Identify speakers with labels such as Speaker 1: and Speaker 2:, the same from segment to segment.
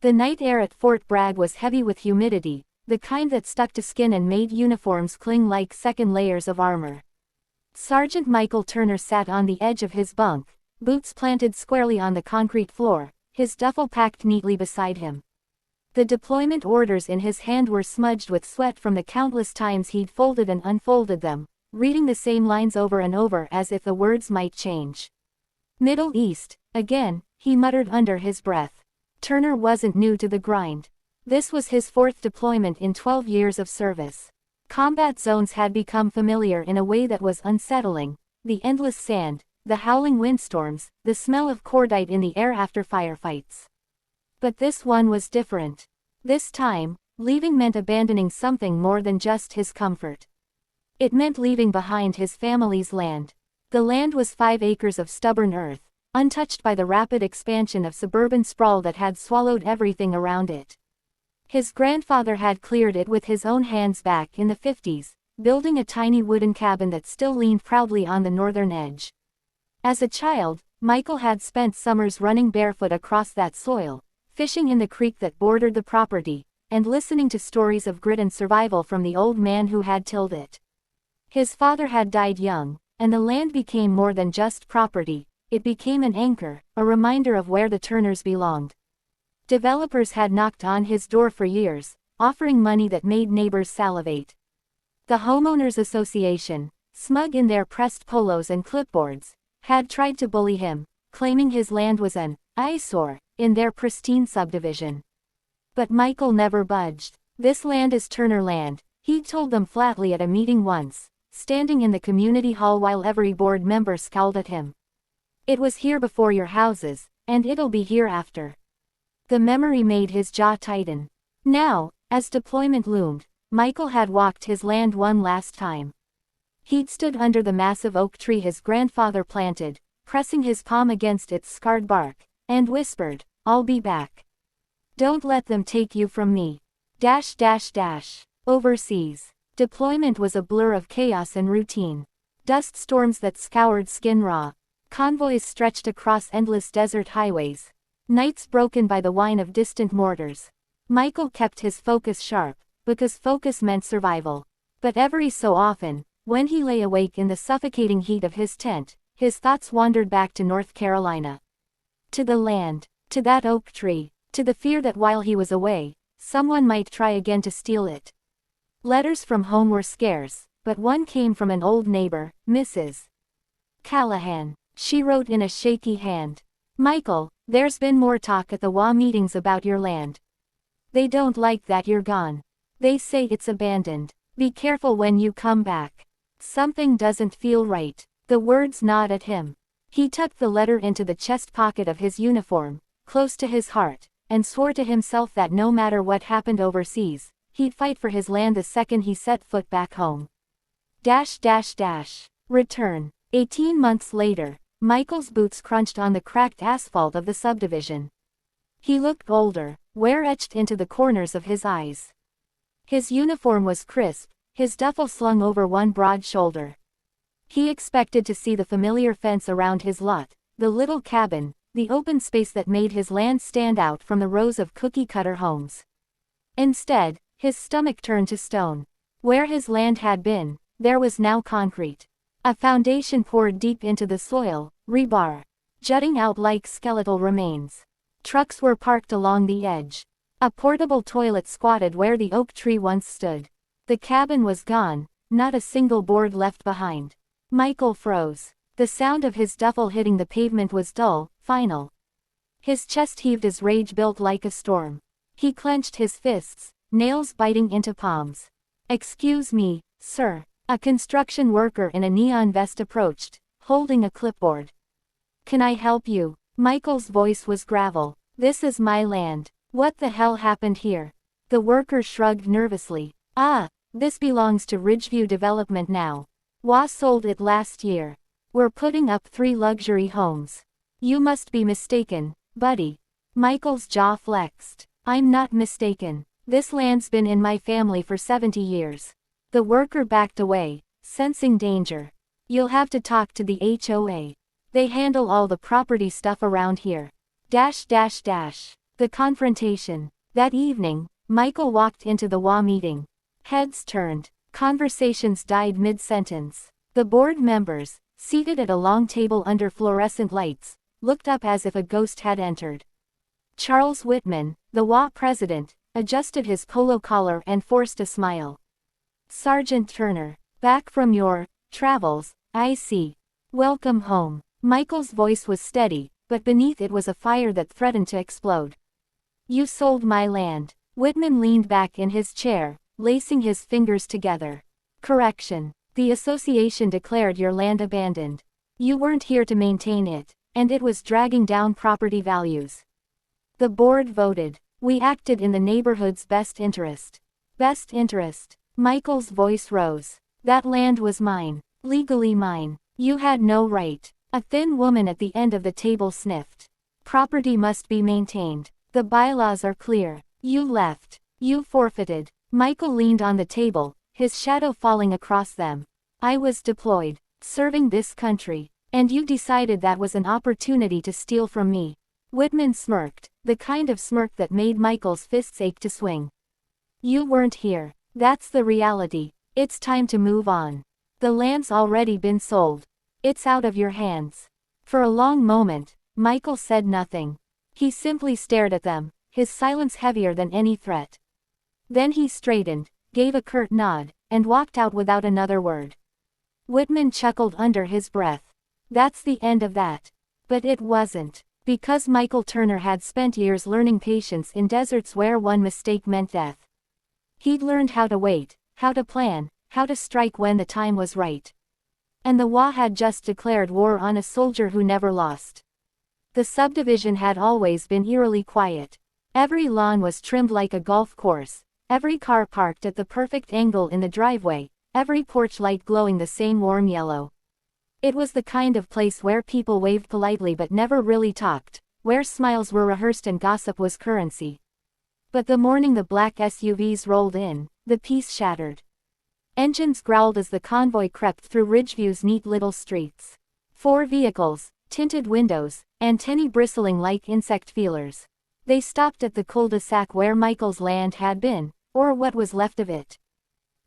Speaker 1: The night air at Fort Bragg was heavy with humidity, the kind that stuck to skin and made uniforms cling like second layers of armor. Sergeant Michael Turner sat on the edge of his bunk, boots planted squarely on the concrete floor, his duffel packed neatly beside him. The deployment orders in his hand were smudged with sweat from the countless times he'd folded and unfolded them, reading the same lines over and over as if the words might change. Middle East, again, he muttered under his breath. Turner wasn't new to the grind. This was his 4th deployment in 12 years of service. Combat zones had become familiar in a way that was unsettling: the endless sand, the howling windstorms, the smell of cordite in the air after firefights. But this one was different. This time, leaving meant abandoning something more than just his comfort. It meant leaving behind his family's land. The land was 5 acres of stubborn earth, untouched by the rapid expansion of suburban sprawl that had swallowed everything around it. His grandfather had cleared it with his own hands back in the 50s, building a tiny wooden cabin that still leaned proudly on the northern edge. As a child, Michael had spent summers running barefoot across that soil, fishing in the creek that bordered the property, and listening to stories of grit and survival from the old man who had tilled it. His father had died young, and the land became more than just property. It became an anchor, a reminder of where the Turners belonged. Developers had knocked on his door for years, offering money that made neighbors salivate. The Homeowners Association, smug in their pressed polos and clipboards, had tried to bully him, claiming his land was an eyesore in their pristine subdivision. But Michael never budged. "This land is Turner land," he'd told them flatly at a meeting once, standing in the community hall while every board member scowled at him. "It was here before your houses, and it'll be here after." The memory made his jaw tighten. Now, as deployment loomed, Michael had walked his land one last time. He'd stood under the massive oak tree his grandfather planted, pressing his palm against its scarred bark, and whispered, "I'll be back. Don't let them take you from me." Overseas. Deployment was a blur of chaos and routine. Dust storms that scoured skin raw. Convoys stretched across endless desert highways. Nights broken by the whine of distant mortars. Michael kept his focus sharp, because focus meant survival. But every so often, when he lay awake in the suffocating heat of his tent, his thoughts wandered back to North Carolina. To the land, to that oak tree, to the fear that while he was away, someone might try again to steal it. Letters from home were scarce, but one came from an old neighbor, Mrs. Callahan. She wrote in a shaky hand, "Michael, there's been more talk at the HOA meetings about your land. They don't like that you're gone. They say it's abandoned. Be careful when you come back. Something doesn't feel right." The words gnawed at him. He tucked the letter into the chest pocket of his uniform, close to his heart, and swore to himself that no matter what happened overseas, he'd fight for his land the second he set foot back home. Return. 18 months later, Michael's boots crunched on the cracked asphalt of the subdivision. He looked older, wear etched into the corners of his eyes. His uniform was crisp, his duffel slung over one broad shoulder. He expected to see the familiar fence around his lot, the little cabin, the open space that made his land stand out from the rows of cookie-cutter homes. Instead, his stomach turned to stone. Where his land had been, there was now concrete. A foundation poured deep into the soil, rebar jutting out like skeletal remains. Trucks were parked along the edge. A portable toilet squatted where the oak tree once stood. The cabin was gone, not a single board left behind. Michael froze. The sound of his duffel hitting the pavement was dull, final. His chest heaved as rage built like a storm. He clenched his fists, nails biting into palms. "Excuse me, sir." A construction worker in a neon vest approached, holding a clipboard. "Can I help you?" Michael's voice was gravel. "This is my land. What the hell happened here?" The worker shrugged nervously. This belongs to Ridgeview Development now. HOA sold it last year. We're putting up 3 luxury homes. You must be mistaken, buddy." Michael's jaw flexed. "I'm not mistaken. This land's been in my family for 70 years. The worker backed away, sensing danger. "You'll have to talk to the HOA. They handle all the property stuff around here." The confrontation. That evening, Michael walked into the HOA meeting. Heads turned. Conversations died mid-sentence. The board members, seated at a long table under fluorescent lights, looked up as if a ghost had entered. Charles Whitman, the HOA president, adjusted his polo collar and forced a smile. Sergeant Turner, back from your travels, I see. Welcome home. Michael's voice was steady, but beneath it was a fire that threatened to explode. You sold my land. Whitman leaned back in his chair, lacing his fingers together. Correction. The association declared your land abandoned. You weren't here to maintain it, and it was dragging down property values. The board voted. We acted in the neighborhood's best interest. Best interest. Michael's voice rose. That land was mine. Legally mine. You had no right. A thin woman at the end of the table sniffed. Property must be maintained. The bylaws are clear. You left. You forfeited. Michael leaned on the table, his shadow falling across them. I was deployed, serving this country, and you decided that was an opportunity to steal from me. Whitman smirked, the kind of smirk that made Michael's fists ache to swing. You weren't here. That's the reality. It's time to move on. The land's already been sold. It's out of your hands. For a long moment, Michael said nothing. He simply stared at them, his silence heavier than any threat. Then he straightened, gave a curt nod, and walked out without another word. Whitman chuckled under his breath. That's the end of that. But it wasn't. Because Michael Turner had spent years learning patience in deserts where one mistake meant death. He'd learned how to wait, how to plan, how to strike when the time was right. And the HOA had just declared war on a soldier who never lost. The subdivision had always been eerily quiet. Every lawn was trimmed like a golf course, every car parked at the perfect angle in the driveway, every porch light glowing the same warm yellow. It was the kind of place where people waved politely but never really talked, where smiles were rehearsed and gossip was currency. But the morning the black SUVs rolled in, the peace shattered. Engines growled as the convoy crept through Ridgeview's neat little streets. 4 vehicles, tinted windows, antennae bristling like insect feelers. They stopped at the cul-de-sac where Michael's land had been, or what was left of it.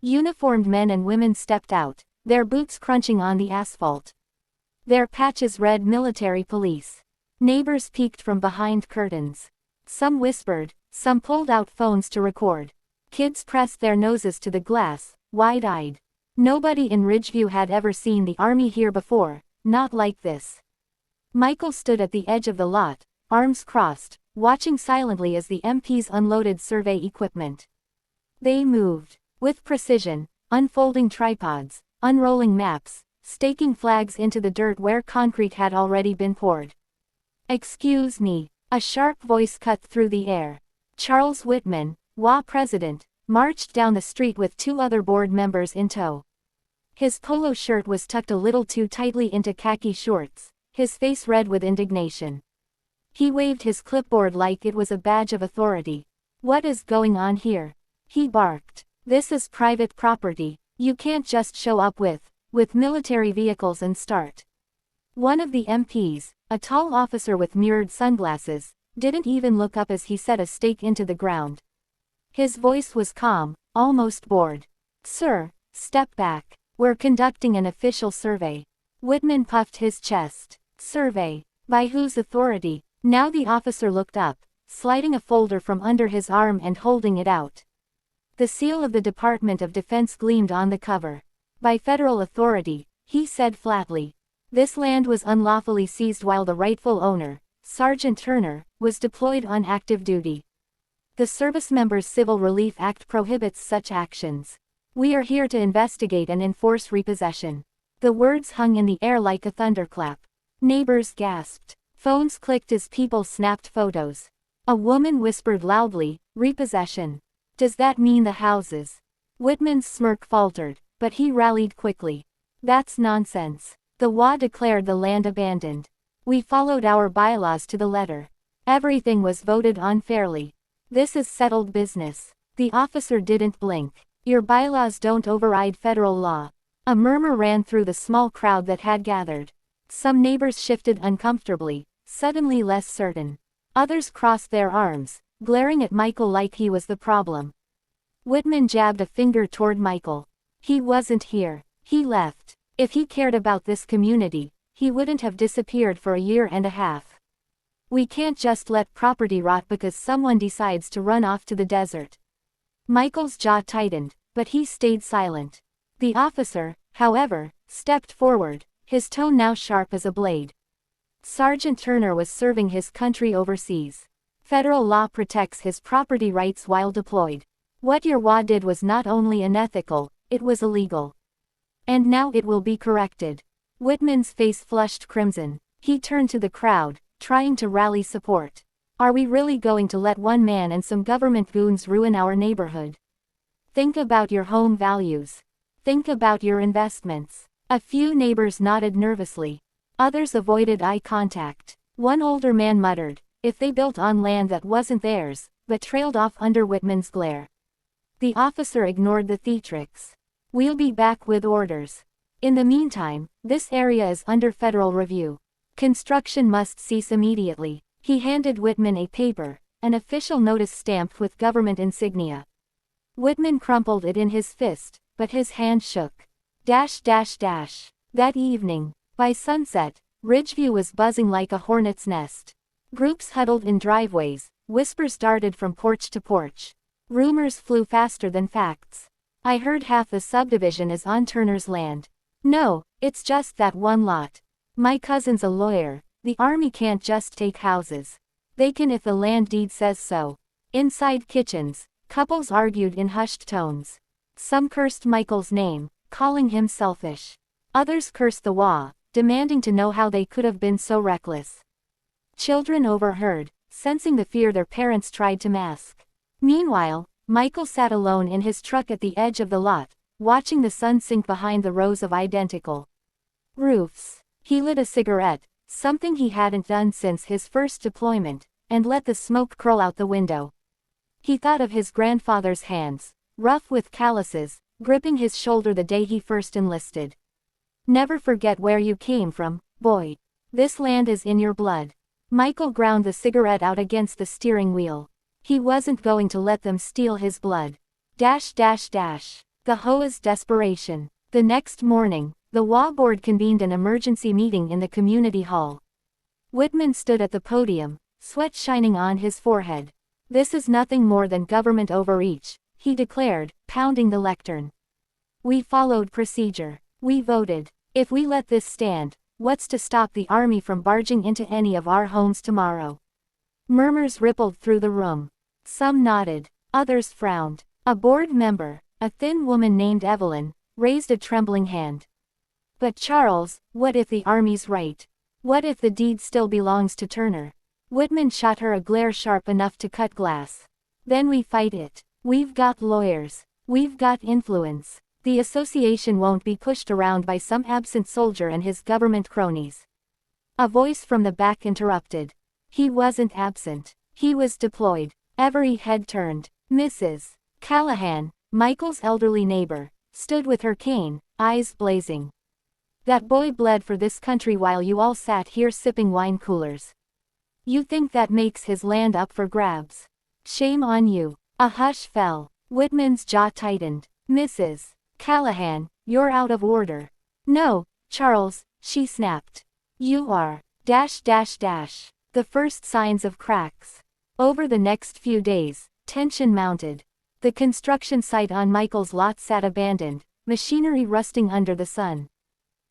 Speaker 1: Uniformed men and women stepped out, their boots crunching on the asphalt. Their patches read military police. Neighbors peeked from behind curtains. Some whispered, some pulled out phones to record. Kids pressed their noses to the glass, wide-eyed. Nobody in Ridgeview had ever seen the army here before, not like this. Michael stood at the edge of the lot, arms crossed, watching silently as the MPs unloaded survey equipment. They moved, with precision, unfolding tripods, unrolling maps, staking flags into the dirt where concrete had already been poured. Excuse me, a sharp voice cut through the air. Charles Whitman, HOA president, marched down the street with 2 other board members in tow. His polo shirt was tucked a little too tightly into khaki shorts, his face red with indignation. He waved his clipboard like it was a badge of authority. What is going on here? He barked. This is private property. You can't just show up with military vehicles and start. One of the MPs, a tall officer with mirrored sunglasses, didn't even look up as he set a stake into the ground. His voice was calm, almost bored. Sir, step back. We're conducting an official survey. Whitman puffed his chest. Survey? By whose authority? Now the officer looked up, sliding a folder from under his arm and holding it out. The seal of the Department of Defense gleamed on the cover. By federal authority, he said flatly. This land was unlawfully seized while the rightful owner, Sergeant Turner, was deployed on active duty. The Servicemembers Civil Relief Act prohibits such actions. We are here to investigate and enforce repossession. The words hung in the air like a thunderclap. Neighbors gasped. Phones clicked as people snapped photos. A woman whispered loudly, repossession. Does that mean the houses? Whitman's smirk faltered, but he rallied quickly. That's nonsense. The HOA declared the land abandoned. We followed our bylaws to the letter. Everything was voted on fairly. This is settled business. The officer didn't blink. Your bylaws don't override federal law. A murmur ran through the small crowd that had gathered. Some neighbors shifted uncomfortably, suddenly less certain. Others crossed their arms, glaring at Michael like he was the problem. Whitman jabbed a finger toward Michael. He wasn't here. He left. If he cared about this community, he wouldn't have disappeared for a year and a half. We can't just let property rot because someone decides to run off to the desert. Michael's jaw tightened, but he stayed silent. The officer, however, stepped forward, his tone now sharp as a blade. Sergeant Turner was serving his country overseas. Federal law protects his property rights while deployed. What your HOA did was not only unethical, it was illegal. And now it will be corrected. Whitman's face flushed crimson. He turned to the crowd, trying to rally support. Are we really going to let one man and some government goons ruin our neighborhood? Think about your home values. Think about your investments. A few neighbors nodded nervously. Others avoided eye contact. One older man muttered, if they built on land that wasn't theirs, but trailed off under Whitman's glare. The officer ignored the theatrics. We'll be back with orders. In the meantime, this area is under federal review. Construction must cease immediately. He handed Whitman a paper, an official notice stamped with government insignia. Whitman crumpled it in his fist, but his hand shook. That evening, by sunset, Ridgeview was buzzing like a hornet's nest. Groups huddled in driveways, whispers darted from porch to porch. Rumors flew faster than facts. I heard half the subdivision is on Turner's land. No, it's just that one lot. My cousin's a lawyer. The army can't just take houses. They can if the land deed says so. Inside kitchens, couples argued in hushed tones. Some cursed Michael's name, calling him selfish. Others cursed the HOA, demanding to know how they could have been so reckless. Children overheard, sensing the fear their parents tried to mask. Meanwhile, Michael sat alone in his truck at the edge of the lot, watching the sun sink behind the rows of identical roofs. He lit a cigarette, something he hadn't done since his first deployment, and let the smoke curl out the window. He thought of his grandfather's hands, rough with calluses, gripping his shoulder the day he first enlisted. Never forget where you came from, boy. This land is in your blood. Michael ground the cigarette out against the steering wheel. He wasn't going to let them steal his blood. The HOA's desperation. The next morning, the HOA board convened an emergency meeting in the community hall. Whitman stood at the podium, sweat shining on his forehead. This is nothing more than government overreach, he declared, pounding the lectern. We followed procedure. We voted. If we let this stand, what's to stop the army from barging into any of our homes tomorrow? Murmurs rippled through the room. Some nodded, others frowned. A board member, a thin woman named Evelyn, raised a trembling hand. But Charles, what if the army's right? What if the deed still belongs to Turner? Whitman shot her a glare sharp enough to cut glass. Then we fight it. We've got lawyers. We've got influence. The association won't be pushed around by some absent soldier and his government cronies. A voice from the back interrupted. He wasn't absent. He was deployed. Every head turned. Mrs. Callahan, Michael's elderly neighbor, stood with her cane, eyes blazing. That boy bled for this country while you all sat here sipping wine coolers. You think that makes his land up for grabs? Shame on you. A hush fell. Whitman's jaw tightened. Mrs. Callahan, you're out of order. No, Charles, she snapped. You are. The first signs of cracks. Over the next few days, tension mounted. The construction site on Michael's lot sat abandoned, machinery rusting under the sun.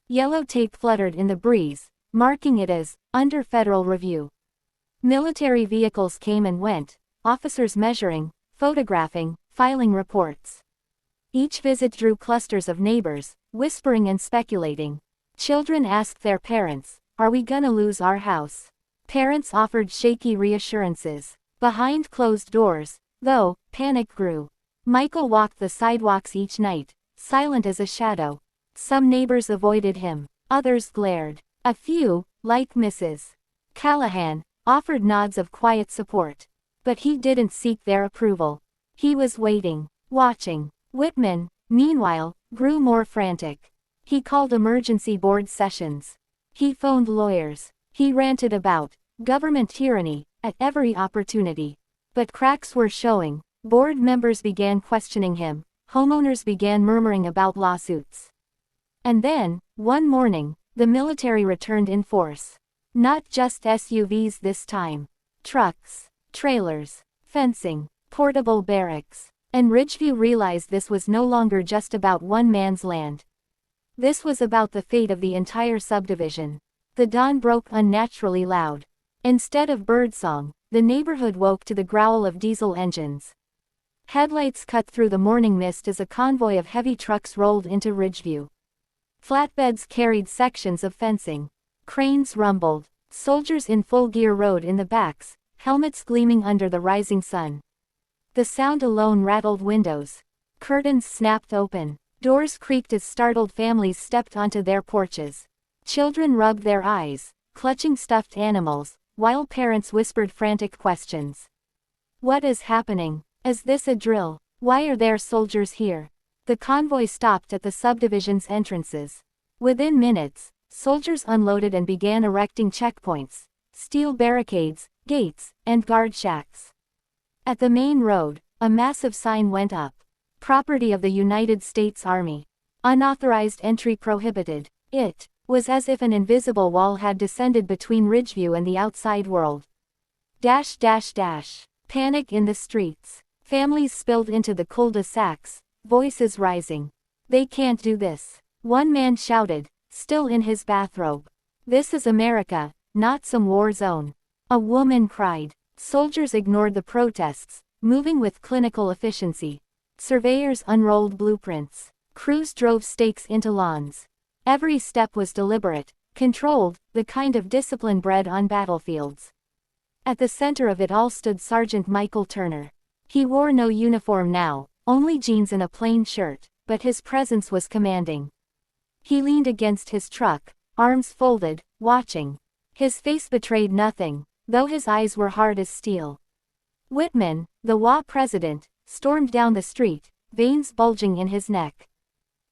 Speaker 1: Yellow tape fluttered in the breeze, marking it as under federal review. Military vehicles came and went, officers measuring, photographing, filing reports. Each visit drew clusters of neighbors, whispering and speculating. Children asked their parents, "Are we gonna lose our house?" Parents offered shaky reassurances. Behind closed doors, though, panic grew. Michael walked the sidewalks each night, silent as a shadow. Some neighbors avoided him, others glared. A few, like Mrs. Callahan, offered nods of quiet support. But he didn't seek their approval. He was waiting, watching. Whitman, meanwhile, grew more frantic. He called emergency board sessions. He phoned lawyers. He ranted about government tyranny, at every opportunity. But cracks were showing. Board members began questioning him. Homeowners began murmuring about lawsuits. And then, one morning, the military returned in force. Not just SUVs this time. Trucks, trailers, fencing, portable barracks. And Ridgeview realized this was no longer just about one man's land. This was about the fate of the entire subdivision. The dawn broke unnaturally loud. Instead of birdsong, the neighborhood woke to the growl of diesel engines. Headlights cut through the morning mist as a convoy of heavy trucks rolled into Ridgeview. Flatbeds carried sections of fencing. Cranes rumbled. Soldiers in full gear rode in the backs, helmets gleaming under the rising sun. The sound alone rattled windows. Curtains snapped open. Doors creaked as startled families stepped onto their porches. Children rubbed their eyes, clutching stuffed animals, while parents whispered frantic questions. What is happening? Is this a drill? Why are there soldiers here? The convoy stopped at the subdivision's entrances. Within minutes, soldiers unloaded and began erecting checkpoints, steel barricades, gates, and guard shacks. At the main road, a massive sign went up. Property of the United States Army. Unauthorized entry prohibited. It was as if an invisible wall had descended between Ridgeview and the outside world. Panic in the streets. Families spilled into the cul-de-sacs, voices rising. They can't do this. One man shouted, still in his bathrobe. This is America, not some war zone. A woman cried. Soldiers ignored the protests, moving with clinical efficiency. Surveyors unrolled blueprints. Crews drove stakes into lawns. Every step was deliberate, controlled, the kind of discipline bred on battlefields. At the center of it all stood Sergeant Michael Turner. He wore no uniform now, only jeans and a plain shirt, but his presence was commanding. He leaned against his truck, arms folded, watching. His face betrayed nothing, though his eyes were hard as steel. Whitman, the HOA president, stormed down the street, veins bulging in his neck.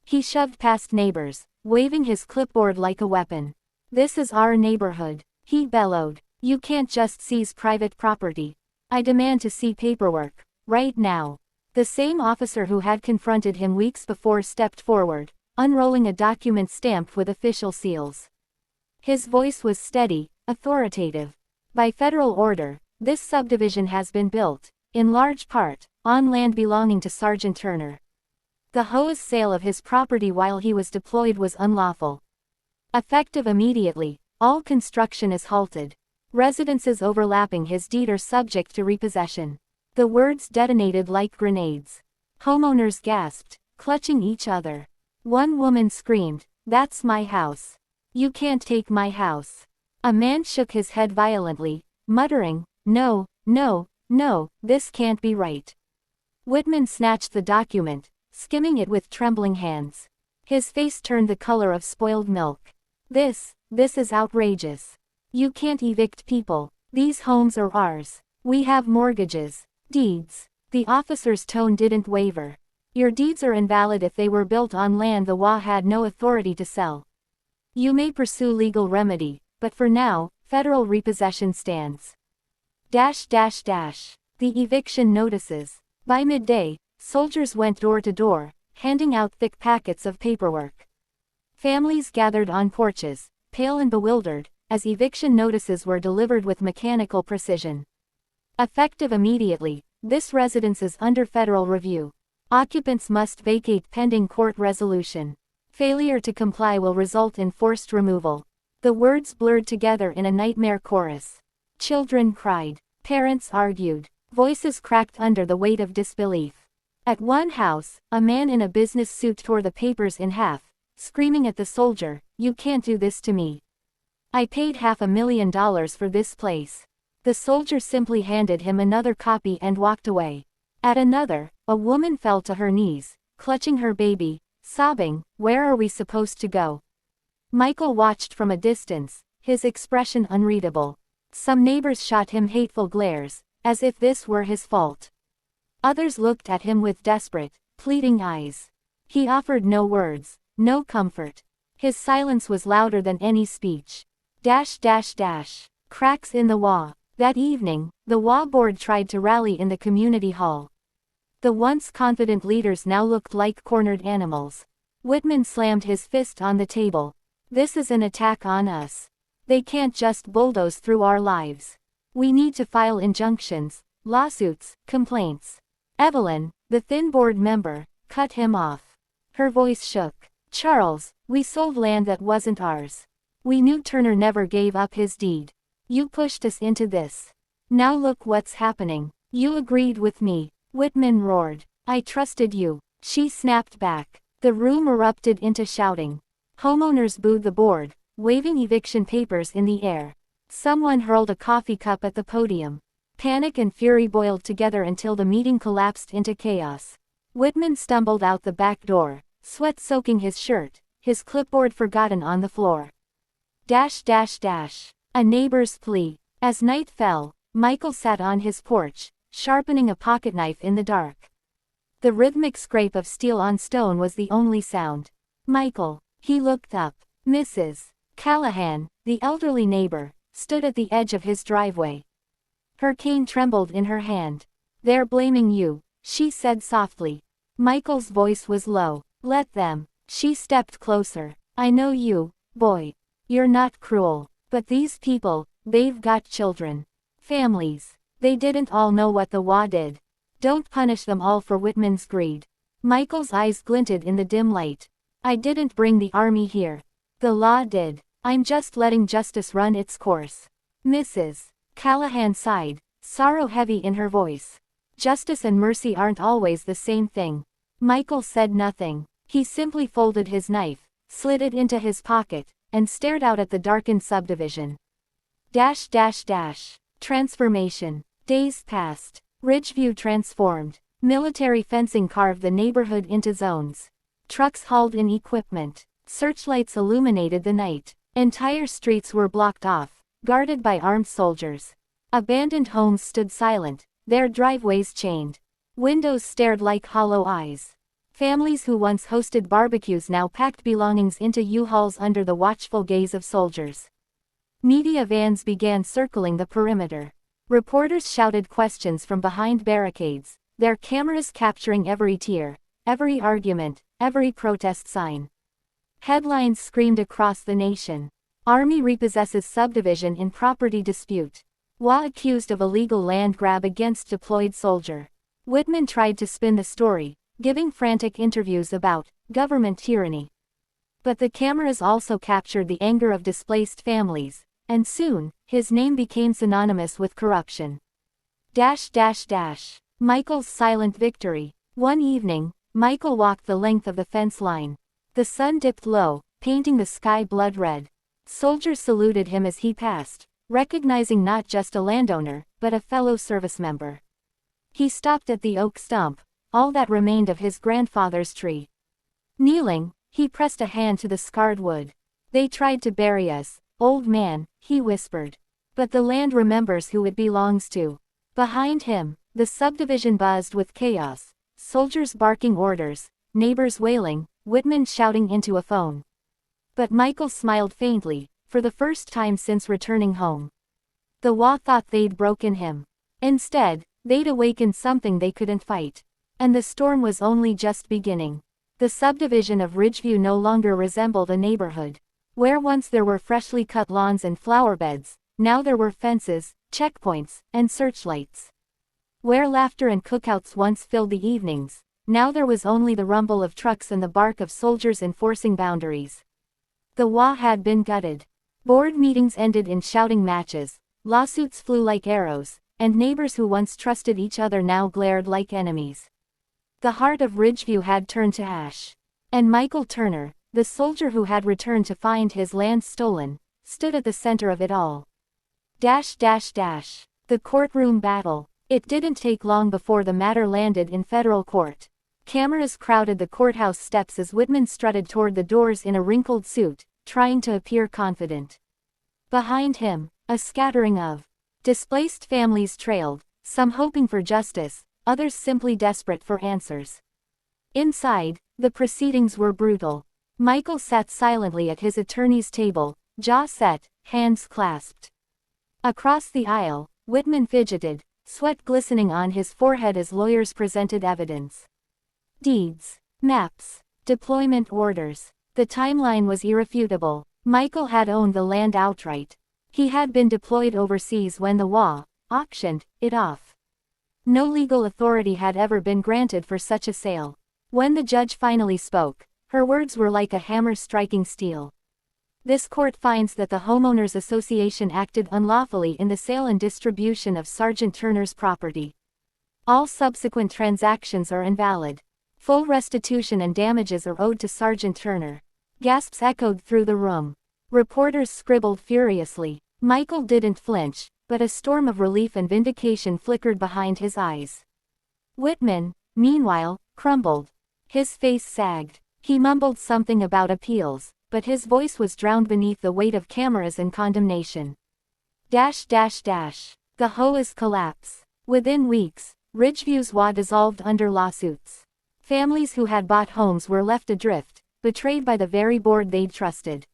Speaker 1: He shoved past neighbors, waving his clipboard like a weapon. This is our neighborhood, he bellowed. You can't just seize private property. I demand to see paperwork, right now. The same officer who had confronted him weeks before stepped forward, unrolling a document stamped with official seals. His voice was steady, authoritative. By federal order, this subdivision has been built, in large part, on land belonging to Sergeant Turner. The HOA's sale of his property while he was deployed was unlawful. Effective immediately, all construction is halted. Residences overlapping his deed are subject to repossession. The words detonated like grenades. Homeowners gasped, clutching each other. One woman screamed, "That's my house. You can't take my house." A man shook his head violently, muttering, "No, no, no, this can't be right." Whitman snatched the document, skimming it with trembling hands. His face turned the color of spoiled milk. This is outrageous. You can't evict people. These homes are ours. We have mortgages, deeds. The officer's tone didn't waver. Your deeds are invalid if they were built on land the HOA had no authority to sell. You may pursue legal remedy, but for now, federal repossession stands. The eviction notices. By midday, soldiers went door to door, handing out thick packets of paperwork. Families gathered on porches, pale and bewildered, as eviction notices were delivered with mechanical precision. Effective immediately, this residence is under federal review. Occupants must vacate pending court resolution. Failure to comply will result in forced removal. The words blurred together in a nightmare chorus. Children cried. Parents argued. Voices cracked under the weight of disbelief. At one house, a man in a business suit tore the papers in half, screaming at the soldier, "You can't do this to me. I paid $500,000 for this place." The soldier simply handed him another copy and walked away. At another, a woman fell to her knees, clutching her baby, sobbing, "Where are we supposed to go?" Michael watched from a distance, his expression unreadable. Some neighbors shot him hateful glares, as if this were his fault. Others looked at him with desperate, pleading eyes. He offered no words, no comfort. His silence was louder than any speech. Cracks in the wall. That evening, the HOA board tried to rally in the community hall. The once confident leaders now looked like cornered animals. Whitman slammed his fist on the table. This is an attack on us. They can't just bulldoze through our lives. We need to file injunctions, lawsuits, complaints. Evelyn, the thin board member, cut him off. Her voice shook. Charles, we sold land that wasn't ours. We knew Turner never gave up his deed. You pushed us into this. Now look what's happening. You agreed with me. Whitman roared. I trusted you. She snapped back. The room erupted into shouting. Homeowners booed the board, waving eviction papers in the air. Someone hurled a coffee cup at the podium. Panic and fury boiled together until the meeting collapsed into chaos. Whitman stumbled out the back door, sweat soaking his shirt, his clipboard forgotten on the floor. A neighbor's plea. As night fell, Michael sat on his porch, sharpening a pocketknife in the dark. The rhythmic scrape of steel on stone was the only sound. Michael. He looked up. Mrs. Callahan, the elderly neighbor, stood at the edge of his driveway. Her cane trembled in her hand. They're blaming you, she said softly. Michael's voice was low. Let them. She stepped closer. I know you, boy. You're not cruel. But these people, they've got children. Families. They didn't all know what the HOA did. Don't punish them all for Whitman's greed. Michael's eyes glinted in the dim light. I didn't bring the army here. The law did. I'm just letting justice run its course. Mrs. Callahan sighed, sorrow heavy in her voice. Justice and mercy aren't always the same thing. Michael said nothing. He simply folded his knife, slid it into his pocket, and stared out at the darkened subdivision. Transformation. Days passed. Ridgeview transformed. Military fencing carved the neighborhood into zones. Trucks hauled in equipment. Searchlights illuminated the night. Entire streets were blocked off, guarded by armed soldiers. Abandoned homes stood silent, their driveways chained. Windows stared like hollow eyes. Families who once hosted barbecues now packed belongings into U-Hauls under the watchful gaze of soldiers. Media vans began circling the perimeter. Reporters shouted questions from behind barricades, their cameras capturing every tear, every argument, every protest sign. Headlines screamed across the nation. Army repossesses subdivision in property dispute. HOA accused of illegal land grab against deployed soldier. Whitman tried to spin the story, giving frantic interviews about government tyranny. But the cameras also captured the anger of displaced families, and soon, his name became synonymous with corruption. Michael's silent victory. One evening, Michael walked the length of the fence line. The sun dipped low, painting the sky blood red. Soldiers saluted him as he passed, recognizing not just a landowner, but a fellow service member. He stopped at the oak stump, all that remained of his grandfather's tree. Kneeling, he pressed a hand to the scarred wood. They tried to bury us, old man, he whispered. But the land remembers who it belongs to. Behind him, the subdivision buzzed with chaos, soldiers barking orders, neighbors wailing, Whitman shouting into a phone. But Michael smiled faintly, for the first time since returning home. The HOA thought they'd broken him. Instead, they'd awakened something they couldn't fight. And the storm was only just beginning. The subdivision of Ridgeview no longer resembled a neighborhood. Where once there were freshly cut lawns and flower beds, now there were fences, checkpoints, and searchlights. Where laughter and cookouts once filled the evenings, now there was only the rumble of trucks and the bark of soldiers enforcing boundaries. The HOA had been gutted. Board meetings ended in shouting matches, lawsuits flew like arrows, and neighbors who once trusted each other now glared like enemies. The heart of Ridgeview had turned to ash. And Michael Turner, the soldier who had returned to find his land stolen, stood at the center of it all. The courtroom battle. It didn't take long before the matter landed in federal court. Cameras crowded the courthouse steps as Whitman strutted toward the doors in a wrinkled suit, trying to appear confident. Behind him, a scattering of displaced families trailed, some hoping for justice, others simply desperate for answers. Inside, the proceedings were brutal. Michael sat silently at his attorney's table, jaw set, hands clasped. Across the aisle, Whitman fidgeted, sweat glistening on his forehead as lawyers presented evidence. Deeds, maps, deployment orders. The timeline was irrefutable. Michael had owned the land outright. He had been deployed overseas when the HOA auctioned it off. No legal authority had ever been granted for such a sale. When the judge finally spoke, her words were like a hammer striking steel. This court finds that the Homeowners Association acted unlawfully in the sale and distribution of Sergeant Turner's property. All subsequent transactions are invalid. Full restitution and damages are owed to Sergeant Turner. Gasps echoed through the room. Reporters scribbled furiously. Michael didn't flinch, but a storm of relief and vindication flickered behind his eyes. Whitman, meanwhile, crumbled. His face sagged. He mumbled something about appeals, but his voice was drowned beneath the weight of cameras and condemnation. The HOA's collapse. Within weeks, Ridgeview's HOA dissolved under lawsuits. Families who had bought homes were left adrift, betrayed by the very board they'd trusted.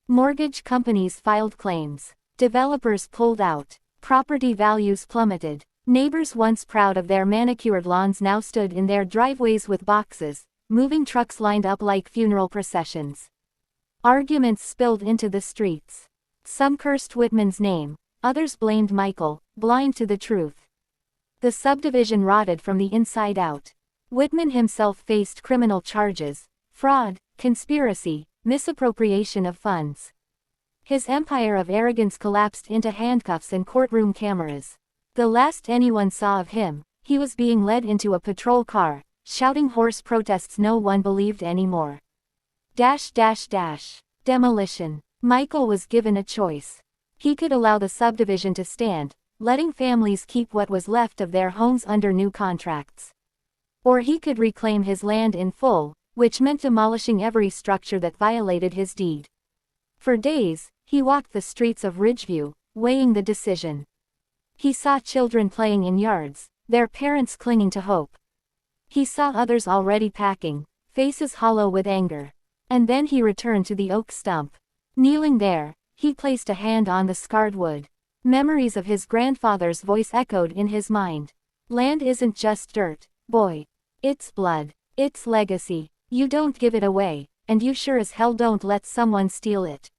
Speaker 1: Mortgage companies filed claims. Developers pulled out. Property values plummeted. Neighbors once proud of their manicured lawns now stood in their driveways with boxes, moving trucks lined up like funeral processions. Arguments spilled into the streets. Some cursed Whitman's name, others blamed Michael, blind to the truth. The subdivision rotted from the inside out. Whitman himself faced criminal charges: fraud, conspiracy, misappropriation of funds. His empire of arrogance collapsed into handcuffs and courtroom cameras. The last anyone saw of him, he was being led into a patrol car, shouting hoarse protests no one believed anymore. Demolition. Michael was given a choice. He could allow the subdivision to stand, letting families keep what was left of their homes under new contracts. Or he could reclaim his land in full, which meant demolishing every structure that violated his deed. For days, he walked the streets of Ridgeview, weighing the decision. He saw children playing in yards, their parents clinging to hope. He saw others already packing, faces hollow with anger. And then he returned to the oak stump. Kneeling there, he placed a hand on the scarred wood. Memories of his grandfather's voice echoed in his mind. Land isn't just dirt, boy. It's blood. It's legacy. You don't give it away, and you sure as hell don't let someone steal it.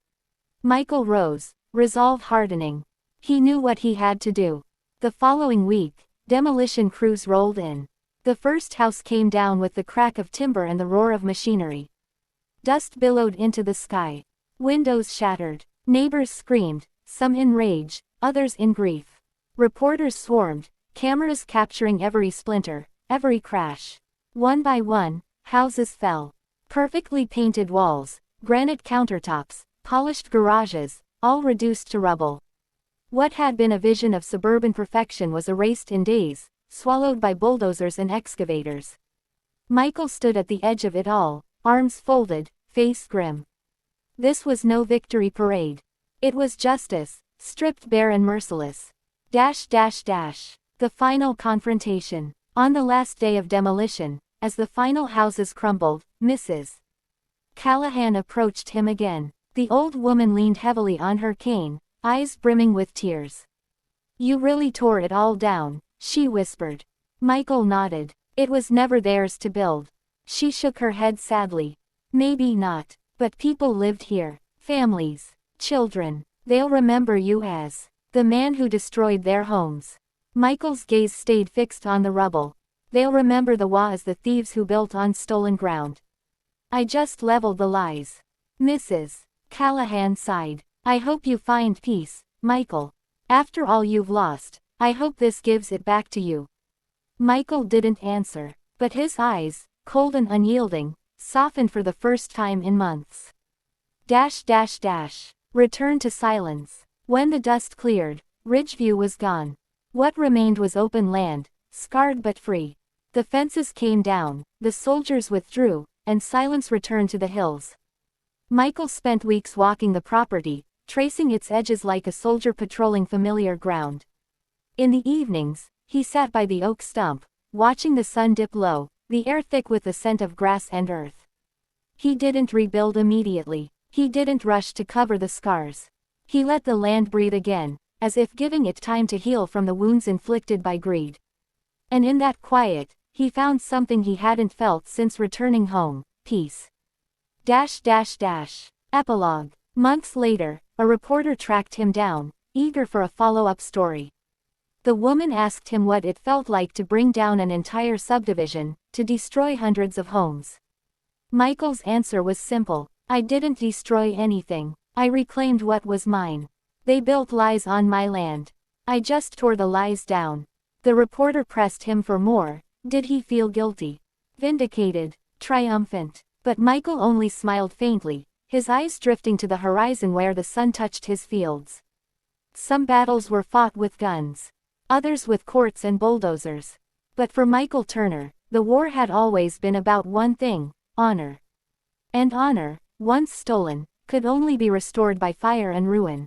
Speaker 1: Michael rose, resolve hardening. He knew what he had to do. The following week, demolition crews rolled in. The first house came down with the crack of timber and the roar of machinery. Dust billowed into the sky. Windows shattered. Neighbors screamed, some in rage, others in grief. Reporters swarmed, cameras capturing every splinter, every crash. One by one, houses fell. Perfectly painted walls, granite countertops, polished garages, all reduced to rubble. What had been a vision of suburban perfection was erased in days, swallowed by bulldozers and excavators. Michael stood at the edge of it all, arms folded, face grim. This was no victory parade. It was justice, stripped bare and merciless. The final confrontation. On the last day of demolition, as the final houses crumbled, Mrs. Callahan approached him again. The old woman leaned heavily on her cane, eyes brimming with tears. "You really tore it all down," she whispered. Michael nodded. "It was never theirs to build." She shook her head sadly. "Maybe not, but people lived here. Families, children. They'll remember you as the man who destroyed their homes." Michael's gaze stayed fixed on the rubble. "They'll remember the HOA as the thieves who built on stolen ground. I just leveled the lies." Mrs. Callahan sighed. "I hope you find peace, Michael. After all you've lost, I hope this gives it back to you." Michael didn't answer, but his eyes, cold and unyielding, softened for the first time in months. Return to silence. When the dust cleared, Ridgeview was gone. What remained was open land, scarred but free. The fences came down, the soldiers withdrew, and silence returned to the hills. Michael spent weeks walking the property, tracing its edges like a soldier patrolling familiar ground. In the evenings, he sat by the oak stump, watching the sun dip low, the air thick with the scent of grass and earth. He didn't rebuild immediately. He didn't rush to cover the scars. He let the land breathe again, as if giving it time to heal from the wounds inflicted by greed. And in that quiet, he found something he hadn't felt since returning home: peace. Epilogue. Months later, a reporter tracked him down, eager for a follow-up story. The woman asked him what it felt like to bring down an entire subdivision, to destroy hundreds of homes. Michael's answer was simple: "I didn't destroy anything. I reclaimed what was mine. They built lies on my land. I just tore the lies down." The reporter pressed him for more. Did he feel guilty? Vindicated? Triumphant? But Michael only smiled faintly, his eyes drifting to the horizon where the sun touched his fields. Some battles were fought with guns. Others with courts and bulldozers. But for Michael Turner, the war had always been about one thing: honor. And honor, once stolen, could only be restored by fire and ruin.